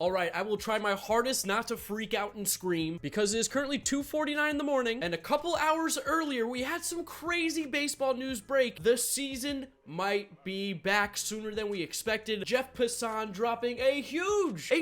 Alright, I will try my hardest not to freak out and scream because it is currently 2:49 in the morning, and a couple hours earlier we had some crazy baseball news break. The season might be back sooner than we expected. Jeff Passan dropping a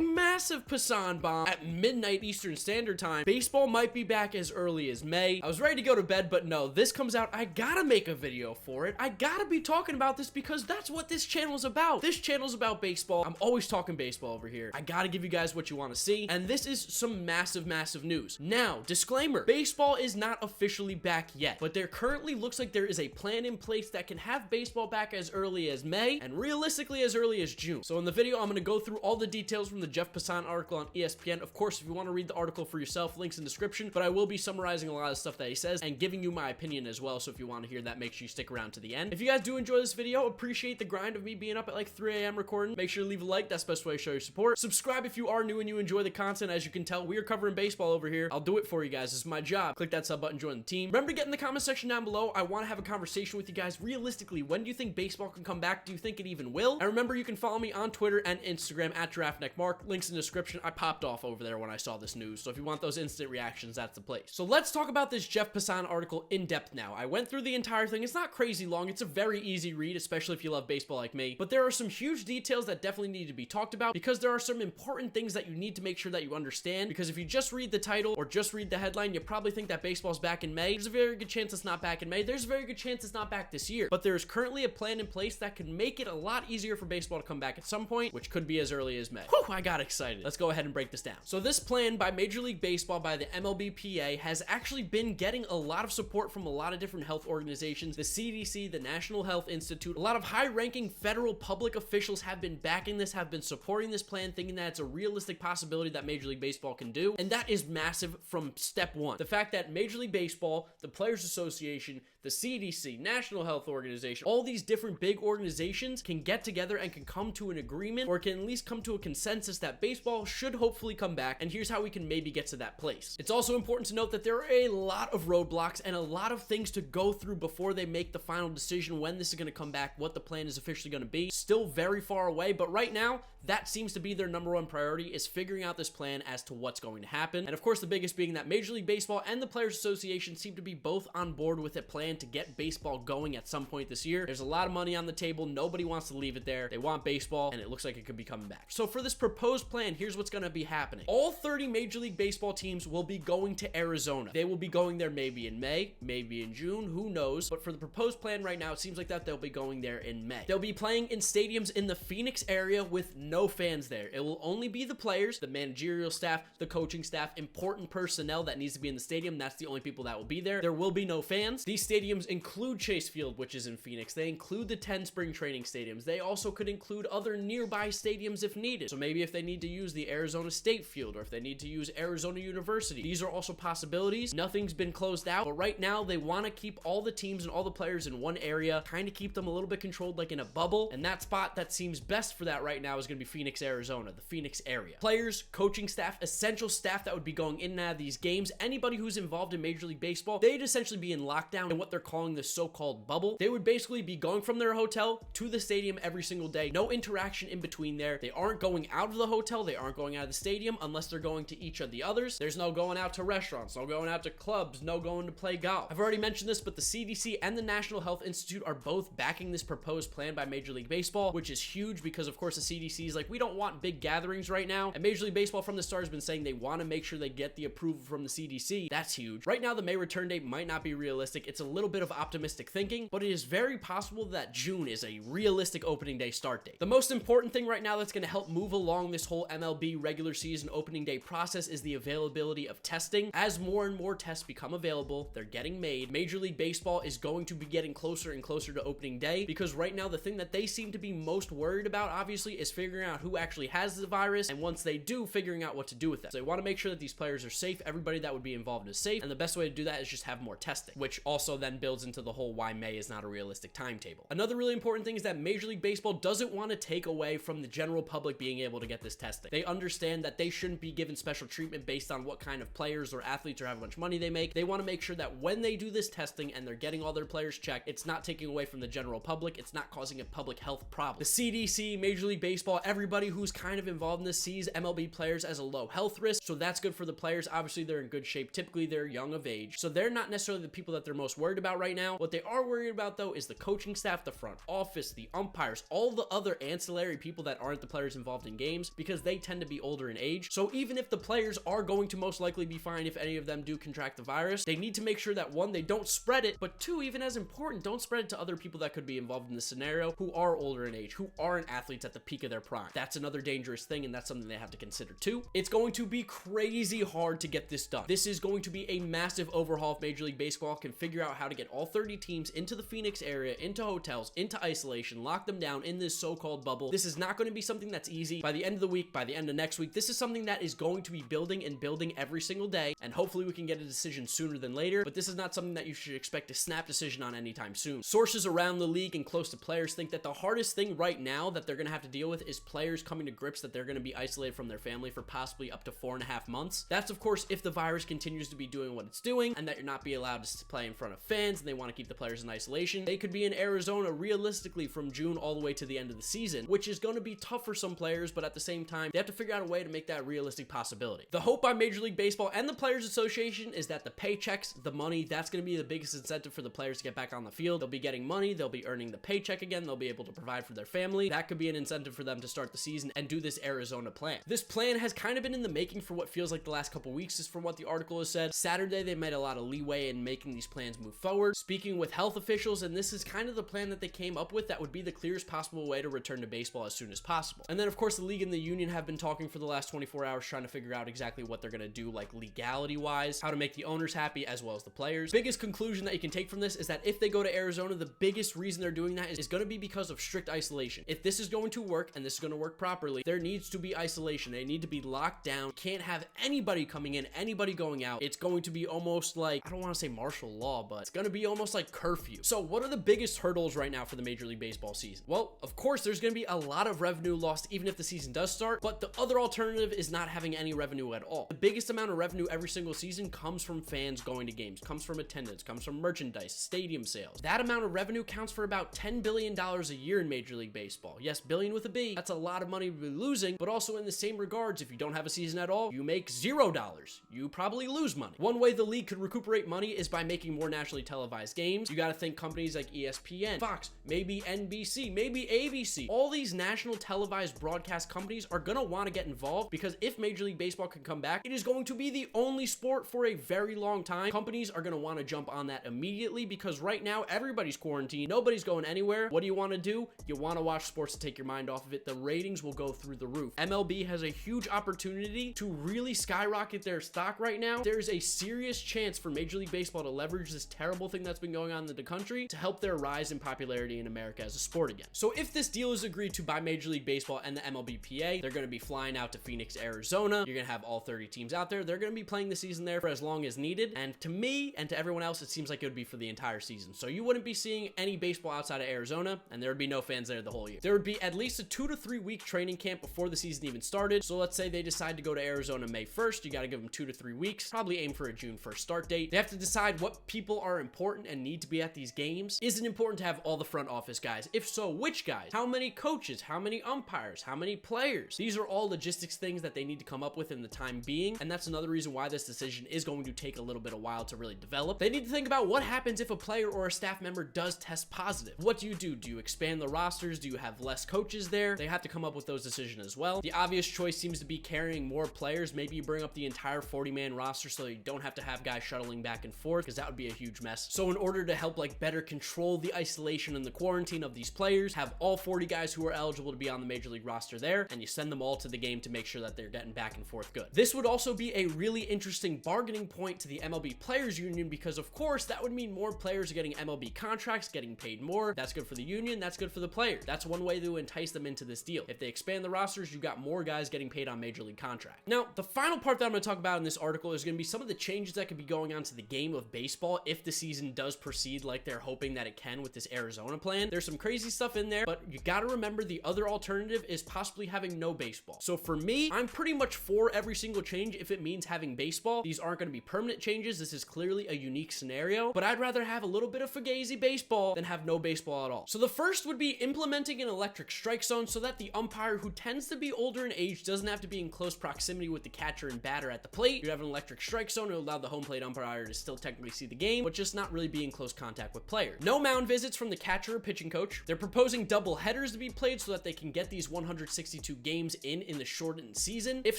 massive Passan bomb at midnight Eastern Standard Time. Baseball might be back as early as May. I was ready to go to bed, but no, this comes out. I gotta make a video for it. I gotta be talking about this because that's what this channel is about. This channel is about baseball. I'm always talking baseball over here. I gotta give you guys what you want to see, and this is some massive news. Now, disclaimer, baseball is not officially back yet, but there currently looks like there is a plan in place that can have baseball back as early as May, and realistically as early as June. So in the video, I'm going to go through all the details from the Jeff Passan article on ESPN. Of course, if you want to read the article for yourself, links in the description, but I will be summarizing a lot of stuff that he says and giving you my opinion as well, so if you want to hear that, make sure you stick around to the end. If you guys do enjoy this video, appreciate the grind of me being up at like 3 a.m. recording, make sure to leave a like. That's the best way to show your support. Subscribe if you are new and you enjoy the content. As you can tell, we are covering baseball over here. I'll do it for you guys. This is my job. Click that sub button, join the team. Remember to get in the comment section down below. I want to have a conversation with you guys. Realistically, when do you think baseball can come back? Do you think it even will? And remember, you can follow me on Twitter and Instagram at GiraffeNeckMarc. Links in the description. I popped off over there when I saw this news, so if you want those instant reactions, that's the place. So let's talk about this Jeff Passan article in depth now. I went through the entire thing. It's not crazy long. It's a very easy read, especially if you love baseball like me, but there are some huge details that definitely need to be talked about because there are some important things that you need to make sure that you understand, because if you just read the title or just read the headline, you probably think that baseball's back in May. There's a very good chance it's not back in May. There's a very good chance it's not back this year, but there's currently a plan in place that can make it a lot easier for baseball to come back at some point, which could be as early as May. Whew, I got excited. Let's go ahead and break this down. So this plan by Major League Baseball, by the MLBPA, has actually been getting a lot of support from a lot of different health organizations. The CDC, the National Health Institute, a lot of high-ranking federal public officials have been backing this, have been supporting this plan, thinking that it's a realistic possibility that Major League Baseball can do, and that is massive from step one. The fact that Major League Baseball, the Players Association, the CDC, National Health Organization, all these different big organizations can get together and can come to an agreement, or can at least come to a consensus that baseball should hopefully come back, and here's how we can maybe get to that place. It's also important to note that there are a lot of roadblocks and a lot of things to go through before they make the final decision when this is going to come back, what the plan is officially going to be. Still very far away, but right now, that seems to be their number one priority, is figuring out this plan as to what's going to happen. And of course, the biggest being that Major League Baseball and the Players Association seem to be both on board with a plan to get baseball going at some point this year. There's a lot of money on the table. Nobody wants to leave it there. They want baseball, and it looks like it could be coming back. So for this proposed plan, here's what's going to be happening. All 30 Major League Baseball teams will be going to Arizona. They will be going there maybe in May, maybe in June, who knows? But for the proposed plan right now, it seems like that they'll be going there in May. They'll be playing in stadiums in the Phoenix area with no fans there. It will only be the players, the managerial staff, the coaching staff, important personnel that needs to be in the stadium. That's the only people that will be there. There will be no fans. These stadiums include Chase Field, which is in Phoenix. They include the 10 spring training stadiums. They also could include other nearby stadiums if needed. So maybe if they need to use the Arizona State Field, or if they need to use Arizona University, these are also possibilities. Nothing's been closed out, but right now they want to keep all the teams and all the players in one area, kind of keep them a little bit controlled like in a bubble, and that spot that seems best for that right now is going to be Phoenix, Arizona, the Phoenix area. Players, coaching staff, essential staff that would be going in and out of these games, anybody who's involved in Major League Baseball, they'd essentially be in lockdown in what they're calling the so-called bubble. They would basically be going from their hotel to the stadium every single day. No interaction in between there. They aren't going out of the hotel. They aren't going out of the stadium unless they're going to each of the others. There's no going out to restaurants, no going out to clubs, no going to play golf. I've already mentioned this, but the CDC and the National Health Institute are both backing this proposed plan by Major League Baseball, which is huge because, of course, the CDC is like, we don't want big gatherings right now. And Major League Baseball from the start has been saying they want to make sure they get the approval from the CDC. That's huge. Right now, the May return date might not be realistic. It's a little bit of optimistic thinking, but it is very possible that June is a realistic opening day start date. The most important thing right now that's going to help move along this whole MLB regular season opening day process is the availability of testing. As more and more tests become available, they're getting made. Major League Baseball is going to be getting closer and closer to opening day, because right now the thing that they seem to be most worried about, obviously, is figuring out who actually has the virus, and once they do, figuring out what to do with it. So they want to make sure that these players are safe, everybody that would be involved is safe, and the best way to do that is just have more testing, which also then then builds into the whole why May is not a realistic timetable. Another really important thing is that Major League Baseball doesn't want to take away from the general public being able to get this testing. They understand that they shouldn't be given special treatment based on what kind of players or athletes or how much money they make. They want to make sure that when they do this testing and they're getting all their players checked, it's not taking away from the general public. It's not causing a public health problem. The CDC, Major League Baseball, everybody who's kind of involved in this sees MLB players as a low health risk, so that's good for the players. Obviously, they're in good shape. Typically, they're young of age, so they're not necessarily the people that they're most worried about right now. What they are worried about, though, is the coaching staff, the front office, the umpires, all the other ancillary people that aren't the players involved in games, because they tend to be older in age. So even if the players are going to most likely be fine if any of them do contract the virus, they need to make sure that, one, they don't spread it, but two, even as important, don't spread it to other people that could be involved in this scenario who are older in age, who aren't athletes at the peak of their prime. That's another dangerous thing, and that's something they have to consider too. It's going to be crazy hard to get this done. This is going to be a massive overhaul if Major League Baseball can figure out how to get all 30 teams into the Phoenix area, into hotels, into isolation, lock them down in this so-called bubble. This is not going to be something that's easy. By the end of the week, by the end of next week, this is something that is going to be building and building every single day, and hopefully we can get a decision sooner than later, but this is not something that you should expect a snap decision on anytime soon. Sources around the league and close to players think that the hardest thing right now that they're going to have to deal with is players coming to grips that they're going to be isolated from their family for possibly up to 4.5 months. That's, of course, if the virus continues to be doing what it's doing and that you're not be allowed to play in front of fans and they want to keep the players in isolation. They could be in Arizona realistically from June all the way to the end of the season, which is going to be tough for some players, but at the same time, they have to figure out a way to make that a realistic possibility. The hope by Major League Baseball and the Players Association is that the paychecks, the money, that's going to be the biggest incentive for the players to get back on the field. They'll be getting money, they'll be earning the paycheck again, they'll be able to provide for their family. That could be an incentive for them to start the season and do this Arizona plan. This plan has kind of been in the making for what feels like the last couple weeks, is from what the article has said. Saturday, they made a lot of leeway in making these plans move forward, speaking with health officials, and this is kind of the plan that they came up with that would be the clearest possible way to return to baseball as soon as possible. And then, of course, the league and the union have been talking for the last 24 hours trying to figure out exactly what they're going to do, like legality-wise, how to make the owners happy as well as the players. Biggest conclusion that you can take from this is that if they go to Arizona, the biggest reason they're doing that is going to be because of strict isolation. If this is going to work and this is going to work properly, there needs to be isolation. They need to be locked down. Can't have anybody coming in, anybody going out. It's going to be almost like, I don't want to say martial law, but it's going to be almost like curfew. So what are the biggest hurdles right now for the Major League Baseball season? Well, of course, there's going to be a lot of revenue lost even if the season does start, but the other alternative is not having any revenue at all. The biggest amount of revenue every single season comes from fans going to games, comes from attendance, comes from merchandise, stadium sales. That amount of revenue counts for about $10 billion a year in Major League Baseball. Yes, billion with a B. That's a lot of money to be losing, but also in the same regards, if you don't have a season at all, you make $0. You probably lose money. One way the league could recuperate money is by making more nationally televised games. You got to think companies like ESPN, Fox, maybe NBC, maybe ABC. All these national televised broadcast companies are going to want to get involved because if Major League Baseball can come back, it is going to be the only sport for a very long time. Companies are going to want to jump on that immediately because right now everybody's quarantined. Nobody's going anywhere. What do you want to do? You want to watch sports to take your mind off of it. The ratings will go through the roof. MLB has a huge opportunity to really skyrocket their stock right now. There's a serious chance for Major League Baseball to leverage this terrible thing that's been going on in the country to help their rise in popularity in America as a sport again. So if this deal is agreed to by Major League Baseball and the MLBPA, they're going to be flying out to Phoenix, Arizona. You're going to have all 30 teams out there. They're going to be playing the season there for as long as needed. And to me and to everyone else, it seems like it would be for the entire season. So you wouldn't be seeing any baseball outside of Arizona, and there would be no fans there the whole year. There would be at least a 2 to 3 week training camp before the season even started. So let's say they decide to go to Arizona May 1st. You got to give them 2 to 3 weeks. Probably aim for a June 1st start date. They have to decide what people are important and need to be at these games. Is it important to have all the front office guys? If so, which guys? How many coaches? How many umpires? How many players? These are all logistics things that they need to come up with in the time being, and that's another reason why this decision is going to take a little bit of while to really develop. They need to think about what happens if a player or a staff member does test positive. What do? Do you expand the rosters? Do you have less coaches there? They have to come up with those decisions as well. The obvious choice seems to be carrying more players. Maybe you bring up the entire 40-man roster so you don't have to have guys shuttling back and forth, because that would be a huge mess. So in order to help like better control the isolation and the quarantine of these players, have all 40 guys who are eligible to be on the Major League roster there, and you send them all to the game to make sure that they're getting back and forth good. This would also be a really interesting bargaining point to the MLB Players Union because, of course, that would mean more players are getting MLB contracts, getting paid more. That's good for the union. That's good for the players. That's one way to entice them into this deal. If they expand the rosters, you got more guys getting paid on Major League contracts. Now, the final part that I'm going to talk about in this article is going to be some of the changes that could be going on to the game of baseball if the season does proceed like they're hoping that it can with this Arizona plan. There's some crazy stuff in there, but you gotta remember the other alternative is possibly having no baseball. So for me, I'm pretty much for every single change if it means having baseball. These aren't going to be permanent changes. This is clearly a unique scenario, but I'd rather have a little bit of fugazi baseball than have no baseball at all. So the first would be implementing an electric strike zone so that the umpire, who tends to be older in age, doesn't have to be in close proximity with the catcher and batter at the plate. You'd have an electric strike zone to allow the home plate umpire to still technically see the game, but just not really be in close contact with players. No mound visits from the catcher or pitching coach. They're proposing double headers to be played so that they can get these 162 games in the shortened season. If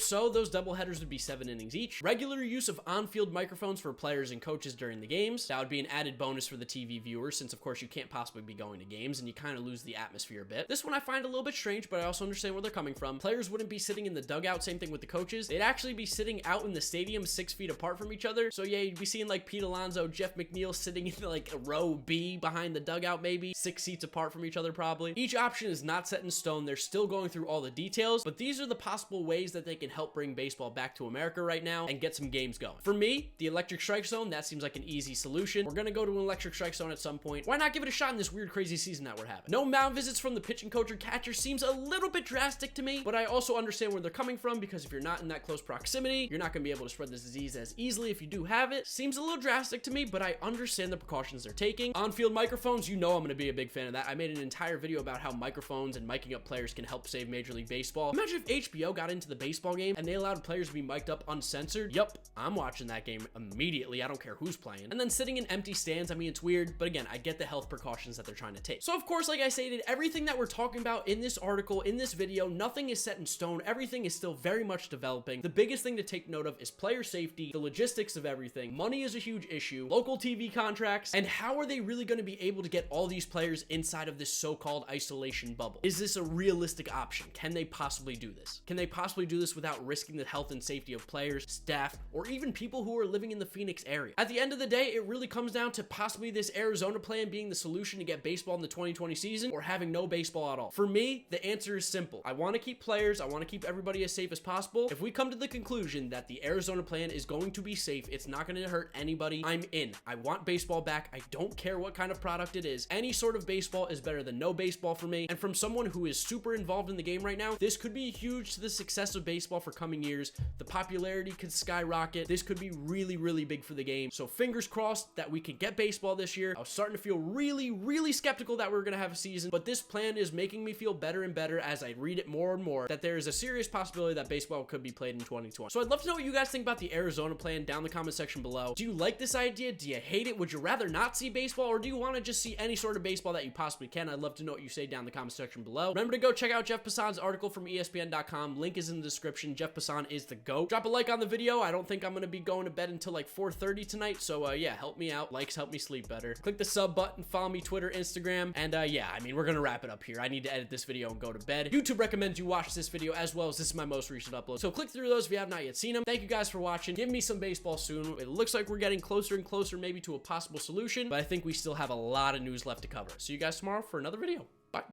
so, those double headers would be 7 innings each. Regular use of on-field microphones for players and coaches during the games. That would be an added bonus for the TV viewers, since of course you can't possibly be going to games and you kind of lose the atmosphere a bit. This one I find a little bit strange, but I also understand where they're coming from. Players wouldn't be sitting in the dugout, same thing with the coaches. They'd actually be sitting out in the stadium 6 feet apart from each other. So yeah, you'd be seeing like Pete Alonso, Jeff McNeil sitting in like a row B behind the dugout, maybe 6 seats apart from each other probably. Each option is not set in stone. They're still going through all the details, but these are the possible ways that they can help bring baseball back to America right now and get some games going. For me, the electric strike zone, that seems like an easy solution. We're gonna go to an electric strike zone at some point. Why not give it a shot in this weird, crazy season that we're having? No mound visits from the pitching coach or catcher seems a little bit drastic to me, but I also understand where they're coming from, because if you're not in that close proximity, you're not gonna be able to spread this disease as easily if you do have it. Seems a little drastic to me, but I understand the precautions they're taking. On-field microphones, you know I'm gonna be a big fan of that. I made an entire video about how microphones and miking up players can help save Major League Baseball. Imagine if HBO got into the baseball game and they allowed players to be mic'd up uncensored. Yup, I'm watching that game immediately. I don't care who's playing. And then sitting in empty stands, I mean, it's weird, but again, I get the health precautions that they're trying to take. So of course, like I stated, everything that we're talking about in this article, in this video, nothing is set in stone. Everything is still very much developing. The biggest thing to take note of is player safety, the logistics of everything. Money is a huge issue, local TV contracts, and how are they really going to be able to get all these players inside of this so-called isolation bubble? Is this a realistic option? Can they possibly do this? Can they possibly do this without risking the health and safety of players, staff, or even people who are living in the Phoenix area? At the end of the day, it really comes down to possibly this Arizona plan being the solution to get baseball in the 2020 season, or having no baseball at all. For me, the answer is simple. I want to keep players, I want to keep everybody as safe as possible. If we come to the conclusion that the Arizona plan is going to be safe, it's not going to hurt anybody, I'm in. I want baseball back. I don't care what kind of product it is. Any sort of baseball is better than no baseball for me. And from someone who is super involved in the game right now, this could be huge to the success of baseball for coming years. The popularity could skyrocket. This could be really, really big for the game. So fingers crossed that we can get baseball this year. I was starting to feel really, really skeptical that we were going to have a season, but this plan is making me feel better and better as I read it more and more, that there is a serious possibility that baseball could be played in 2020. So I'd love to know what you guys think about the Arizona plan down in the comment section below. Do you like this idea? Do you hate it? Would you rather not see baseball, or do you want to just see any sort of baseball that you possibly can? I'd love to know what you say down in the comment section below. Remember to go check out Jeff Passan's article from ESPN.com. Link is in the description. Jeff Passan is the GOAT. Drop a like on the video. I don't think I'm going to be going to bed until like 4:30 tonight, so yeah, help me out. Likes help me sleep better. Click the sub button, follow me Twitter, Instagram, and yeah, I mean, we're going to wrap it up here. I need to edit this video and go to bed. YouTube recommends you watch this video as well, as this is my most recent upload. So click through those if you have not yet seen them. Thank you guys for watching. Give me some baseball soon. It looks like we're getting closer and closer maybe to a possible solution, but I think we still have a lot of news left to cover. See you guys tomorrow for another video.